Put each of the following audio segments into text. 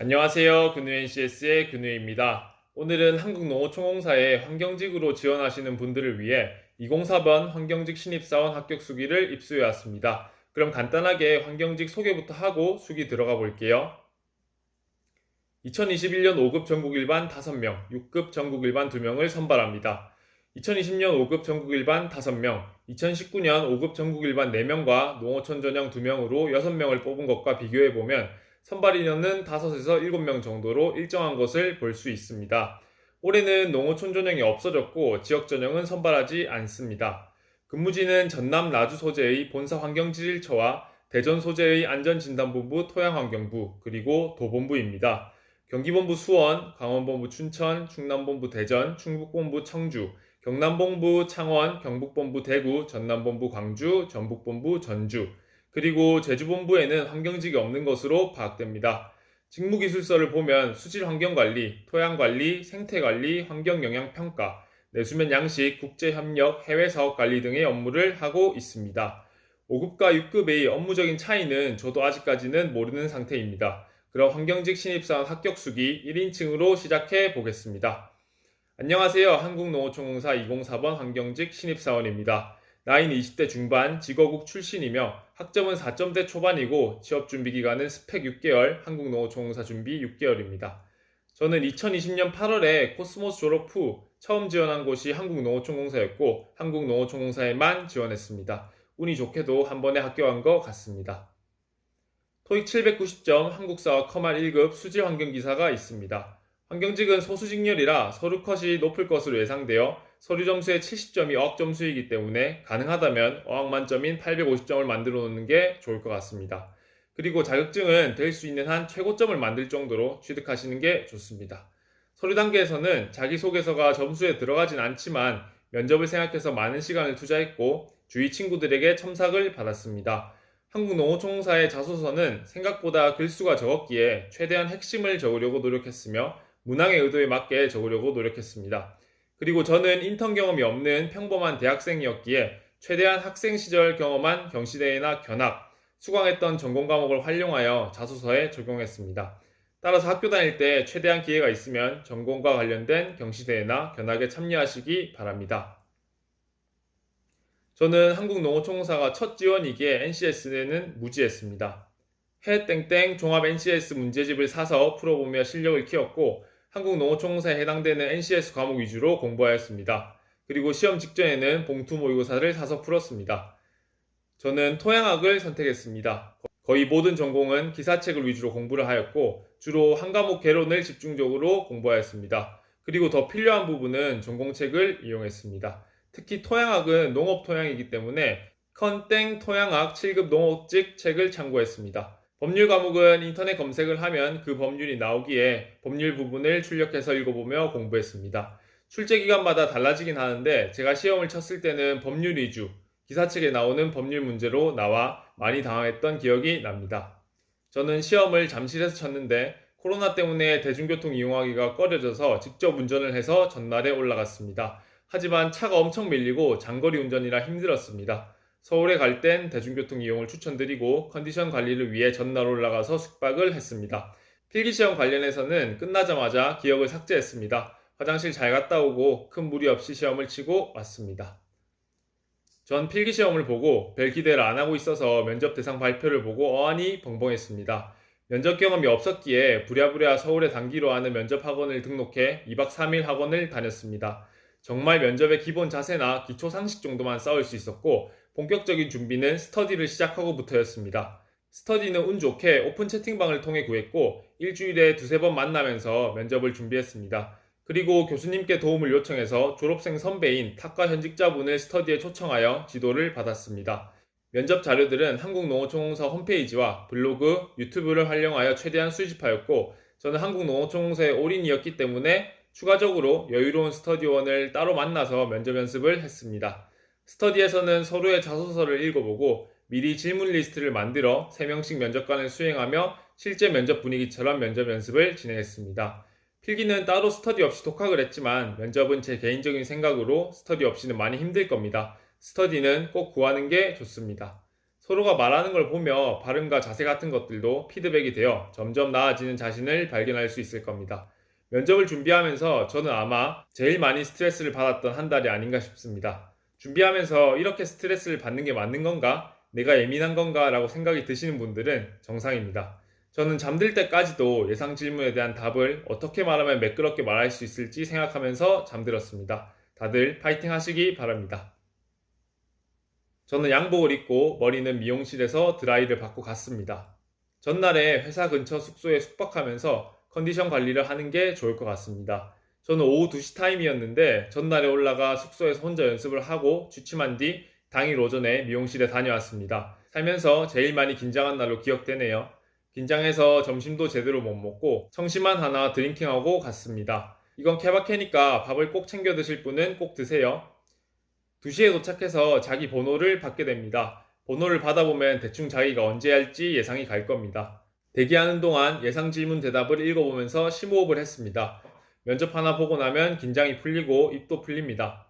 안녕하세요. 근우 NCS의 근우입니다. 오늘은 한국농어총공사에 환경직으로 지원하시는 분들을 위해 2004번 환경직 신입사원 합격 수기를 입수해 왔습니다. 그럼 간단하게 환경직 소개부터 하고 수기 들어가 볼게요. 2021년 5급 전국 일반 5명, 6급 전국 일반 2명을 선발합니다. 2020년 5급 전국 일반 5명, 2019년 5급 전국 일반 4명과 농어촌 전형 2명으로 6명을 뽑은 것과 비교해보면 선발 인원은 5에서 7명 정도로 일정한 것을 볼 수 있습니다. 올해는 농어촌 전형이 없어졌고 지역 전형은 선발하지 않습니다. 근무지는 전남 나주 소재의 본사 환경지질처와 대전 소재의 안전진단본부 토양환경부 그리고 도본부입니다. 경기본부 수원, 강원본부 춘천, 충남본부 대전, 충북본부 청주, 경남본부 창원, 경북본부 대구, 전남본부 광주, 전북본부 전주, 그리고 제주본부에는 환경직이 없는 것으로 파악됩니다. 직무기술서를 보면 수질환경관리, 토양관리, 생태관리, 환경영향평가, 내수면 양식, 국제협력, 해외사업관리 등의 업무를 하고 있습니다. 5급과 6급의 업무적인 차이는 저도 아직까지는 모르는 상태입니다. 그럼 환경직 신입사원 합격수기 1인칭으로 시작해 보겠습니다. 안녕하세요. 한국농어총공사 204번 환경직 신입사원입니다. 나이는 20대 중반, 직어국 출신이며 학점은 4점대 초반이고 취업준비기간은 스펙 6개월, 한국농어총공사 준비 6개월입니다. 저는 2020년 8월에 코스모스 졸업 후 처음 지원한 곳이 한국농어총공사였고 한국농어총공사에만 지원했습니다. 운이 좋게도 한 번에 합격한 것 같습니다. 토익 790점, 한국사와 커말 1급 수질환경기사가 있습니다. 환경직은 소수직렬이라 서류 컷이 높을 것으로 예상되어 서류 점수의 70점이 어학 점수이기 때문에 가능하다면 어학 만점인 850점을 만들어 놓는 게 좋을 것 같습니다. 그리고 자격증은 될 수 있는 한 최고점을 만들 정도로 취득하시는 게 좋습니다. 서류 단계에서는 자기소개서가 점수에 들어가진 않지만 면접을 생각해서 많은 시간을 투자했고 주위 친구들에게 첨삭을 받았습니다. 한국농어총공사의 자소서는 생각보다 글수가 적었기에 최대한 핵심을 적으려고 노력했으며 문항의 의도에 맞게 적으려고 노력했습니다. 그리고 저는 인턴 경험이 없는 평범한 대학생이었기에 최대한 학생 시절 경험한 경시대회나 견학, 수강했던 전공 과목을 활용하여 자소서에 적용했습니다. 따라서 학교 다닐 때 최대한 기회가 있으면 전공과 관련된 경시대회나 견학에 참여하시기 바랍니다. 저는 한국농어총공사가 첫 지원이기에 NCS에는 무지했습니다. 해 종합 NCS 문제집을 사서 풀어보며 실력을 키웠고 한국농어총공사에 해당되는 NCS 과목 위주로 공부하였습니다. 그리고 시험 직전에는 봉투 모의고사를 사서 풀었습니다. 저는 토양학을 선택했습니다. 거의 모든 전공은 기사책을 위주로 공부를 하였고 주로 한 과목 개론을 집중적으로 공부하였습니다. 그리고 더 필요한 부분은 전공책을 이용했습니다. 특히 토양학은 농업토양이기 때문에 컨땡 토양학 7급 농업직 책을 참고했습니다. 법률 과목은 인터넷 검색을 하면 그 법률이 나오기에 법률 부분을 출력해서 읽어보며 공부했습니다. 출제기간마다 달라지긴 하는데 제가 시험을 쳤을 때는 법률 위주, 기사책에 나오는 법률 문제로 나와 많이 당황했던 기억이 납니다. 저는 시험을 잠실에서 쳤는데 코로나 때문에 대중교통 이용하기가 꺼려져서 직접 운전을 해서 전날에 올라갔습니다. 하지만 차가 엄청 밀리고 장거리 운전이라 힘들었습니다. 서울에 갈 땐 대중교통 이용을 추천드리고 컨디션 관리를 위해 전날 올라가서 숙박을 했습니다. 필기시험 관련해서는 끝나자마자 기억을 삭제했습니다. 화장실 잘 갔다 오고 큰 무리 없이 시험을 치고 왔습니다. 전 필기시험을 보고 별 기대를 안 하고 있어서 면접 대상 발표를 보고 어안이 벙벙했습니다. 면접 경험이 없었기에 부랴부랴 서울에 단기로 하는 면접 학원을 등록해 2박 3일 학원을 다녔습니다. 정말 면접의 기본 자세나 기초 상식 정도만 쌓을 수 있었고 본격적인 준비는 스터디를 시작하고부터였습니다. 스터디는 운 좋게 오픈 채팅방을 통해 구했고 일주일에 2~3번 만나면서 면접을 준비했습니다. 그리고 교수님께 도움을 요청해서 졸업생 선배인 타과 현직자분을 스터디에 초청하여 지도를 받았습니다. 면접 자료들은 한국농어총공사 홈페이지와 블로그, 유튜브를 활용하여 최대한 수집하였고 저는 한국농어총공사의 올인이었기 때문에 추가적으로 여유로운 스터디원을 따로 만나서 면접 연습을 했습니다. 스터디에서는 서로의 자소서를 읽어보고 미리 질문 리스트를 만들어 3명씩 면접관을 수행하며 실제 면접 분위기처럼 면접 연습을 진행했습니다. 필기는 따로 스터디 없이 독학을 했지만 면접은 제 개인적인 생각으로 스터디 없이는 많이 힘들 겁니다. 스터디는 꼭 구하는 게 좋습니다. 서로가 말하는 걸 보며 발음과 자세 같은 것들도 피드백이 되어 점점 나아지는 자신을 발견할 수 있을 겁니다. 면접을 준비하면서 저는 아마 제일 많이 스트레스를 받았던 한 달이 아닌가 싶습니다. 준비하면서 이렇게 스트레스를 받는 게 맞는 건가? 내가 예민한 건가? 라고 생각이 드시는 분들은 정상입니다. 저는 잠들 때까지도 예상 질문에 대한 답을 어떻게 말하면 매끄럽게 말할 수 있을지 생각하면서 잠들었습니다. 다들 파이팅 하시기 바랍니다. 저는 양복을 입고 머리는 미용실에서 드라이를 받고 갔습니다. 전날에 회사 근처 숙소에 숙박하면서 컨디션 관리를 하는 게 좋을 것 같습니다. 저는 오후 2시 타임이었는데 전날에 올라가 숙소에서 혼자 연습을 하고 취침한 뒤 당일 오전에 미용실에 다녀왔습니다. 살면서 제일 많이 긴장한 날로 기억되네요. 긴장해서 점심도 제대로 못 먹고 청심환 하나 드링킹하고 갔습니다. 이건 케바케니까 밥을 꼭 챙겨 드실 분은 꼭 드세요. 2시에 도착해서 자기 번호를 받게 됩니다. 번호를 받아보면 대충 자기가 언제 할지 예상이 갈 겁니다. 대기하는 동안 예상 질문 대답을 읽어보면서 심호흡을 했습니다. 면접 하나 보고 나면 긴장이 풀리고 입도 풀립니다.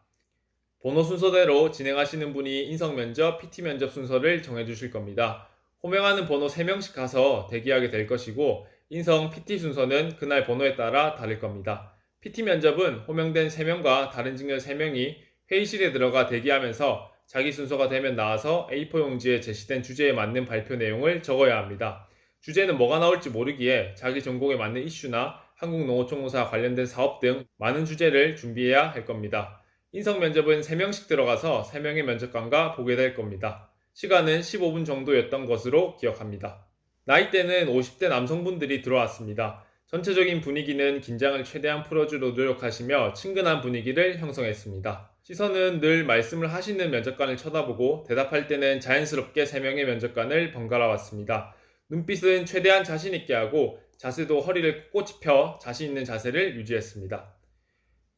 번호 순서대로 진행하시는 분이 인성 면접, PT 면접 순서를 정해주실 겁니다. 호명하는 번호 3명씩 가서 대기하게 될 것이고 인성, PT 순서는 그날 번호에 따라 다를 겁니다. PT 면접은 호명된 3명과 다른 직렬 3명이 회의실에 들어가 대기하면서 자기 순서가 되면 나와서 A4 용지에 제시된 주제에 맞는 발표 내용을 적어야 합니다. 주제는 뭐가 나올지 모르기에 자기 전공에 맞는 이슈나 한국농어총공사 관련된 사업 등 많은 주제를 준비해야 할 겁니다. 인성 면접은 3명씩 들어가서 3명의 면접관과 보게 될 겁니다. 시간은 15분 정도였던 것으로 기억합니다. 나이대는 50대 남성분들이 들어왔습니다. 전체적인 분위기는 긴장을 최대한 풀어주려 노력하시며 친근한 분위기를 형성했습니다. 시선은 늘 말씀을 하시는 면접관을 쳐다보고 대답할 때는 자연스럽게 3명의 면접관을 번갈아 왔습니다. 눈빛은 최대한 자신 있게 하고 자세도 허리를 꼿꼿이 펴 자신 있는 자세를 유지했습니다.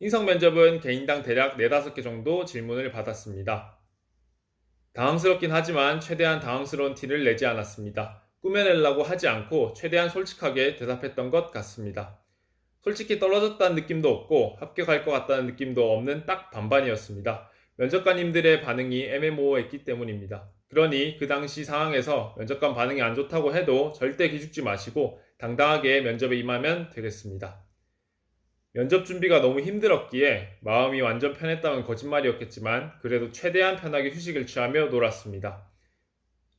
인성 면접은 개인당 대략 4-5개 정도 질문을 받았습니다. 당황스럽긴 하지만 최대한 당황스러운 티를 내지 않았습니다. 꾸며내려고 하지 않고 최대한 솔직하게 대답했던 것 같습니다. 솔직히 떨어졌다는 느낌도 없고 합격할 것 같다는 느낌도 없는 딱 반반이었습니다. 면접관님들의 반응이 애매모호했기 때문입니다. 그러니 그 당시 상황에서 면접관 반응이 안 좋다고 해도 절대 기죽지 마시고 당당하게 면접에 임하면 되겠습니다. 면접 준비가 너무 힘들었기에 마음이 완전 편했다면 거짓말이었겠지만 그래도 최대한 편하게 휴식을 취하며 놀았습니다.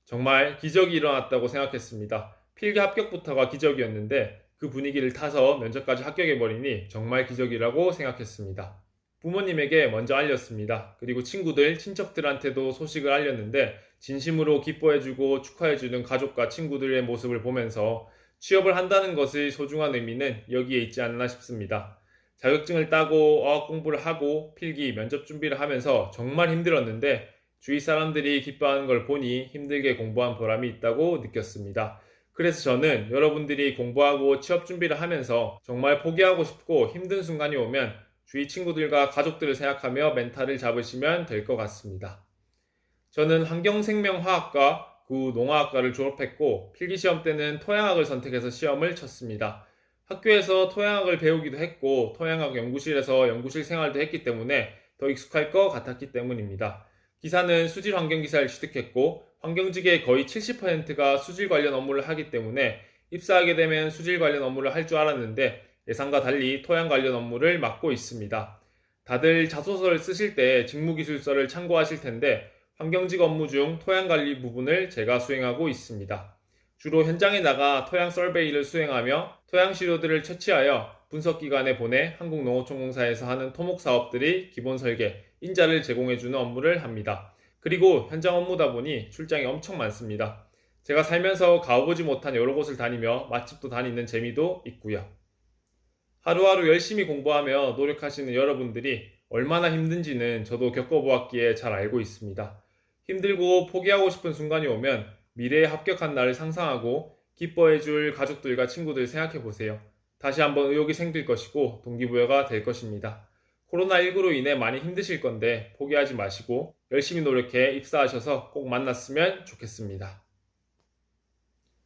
정말 기적이 일어났다고 생각했습니다. 필기 합격부터가 기적이었는데 그 분위기를 타서 면접까지 합격해버리니 정말 기적이라고 생각했습니다. 부모님에게 먼저 알렸습니다. 그리고 친구들, 친척들한테도 소식을 알렸는데 진심으로 기뻐해주고 축하해주는 가족과 친구들의 모습을 보면서 취업을 한다는 것의 소중한 의미는 여기에 있지 않나 싶습니다. 자격증을 따고 어학 공부를 하고 필기, 면접 준비를 하면서 정말 힘들었는데 주위 사람들이 기뻐하는 걸 보니 힘들게 공부한 보람이 있다고 느꼈습니다. 그래서 저는 여러분들이 공부하고 취업 준비를 하면서 정말 포기하고 싶고 힘든 순간이 오면 주위 친구들과 가족들을 생각하며 멘탈을 잡으시면 될 것 같습니다. 저는 환경생명화학과 구 농화학과를 졸업했고 필기시험 때는 토양학을 선택해서 시험을 쳤습니다. 학교에서 토양학을 배우기도 했고 토양학 연구실에서 연구실 생활도 했기 때문에 더 익숙할 것 같았기 때문입니다. 기사는 수질 환경기사를 취득했고 환경직의 거의 70%가 수질 관련 업무를 하기 때문에 입사하게 되면 수질 관련 업무를 할 줄 알았는데 예상과 달리 토양 관련 업무를 맡고 있습니다. 다들 자소서를 쓰실 때 직무기술서를 참고하실 텐데 환경직 업무 중 토양관리 부분을 제가 수행하고 있습니다. 주로 현장에 나가 토양 서베이를 수행하며 토양 시료들을 채취하여 분석기관에 보내 한국농어총공사에서 하는 토목 사업들이 기본 설계, 인자를 제공해주는 업무를 합니다. 그리고 현장 업무다 보니 출장이 엄청 많습니다. 제가 살면서 가보지 못한 여러 곳을 다니며 맛집도 다니는 재미도 있고요. 하루하루 열심히 공부하며 노력하시는 여러분들이 얼마나 힘든지는 저도 겪어보았기에 잘 알고 있습니다. 힘들고 포기하고 싶은 순간이 오면 미래에 합격한 날을 상상하고 기뻐해줄 가족들과 친구들 생각해보세요. 다시 한번 의욕이 생길 것이고 동기부여가 될 것입니다. 코로나19로 인해 많이 힘드실 건데 포기하지 마시고 열심히 노력해 입사하셔서 꼭 만났으면 좋겠습니다.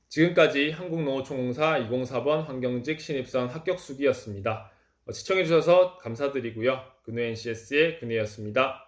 지금까지 한국농어총공사 204번 환경직 신입사원 합격 수기였습니다. 시청해주셔서 감사드리고요. 근우 NCS의 근우였습니다.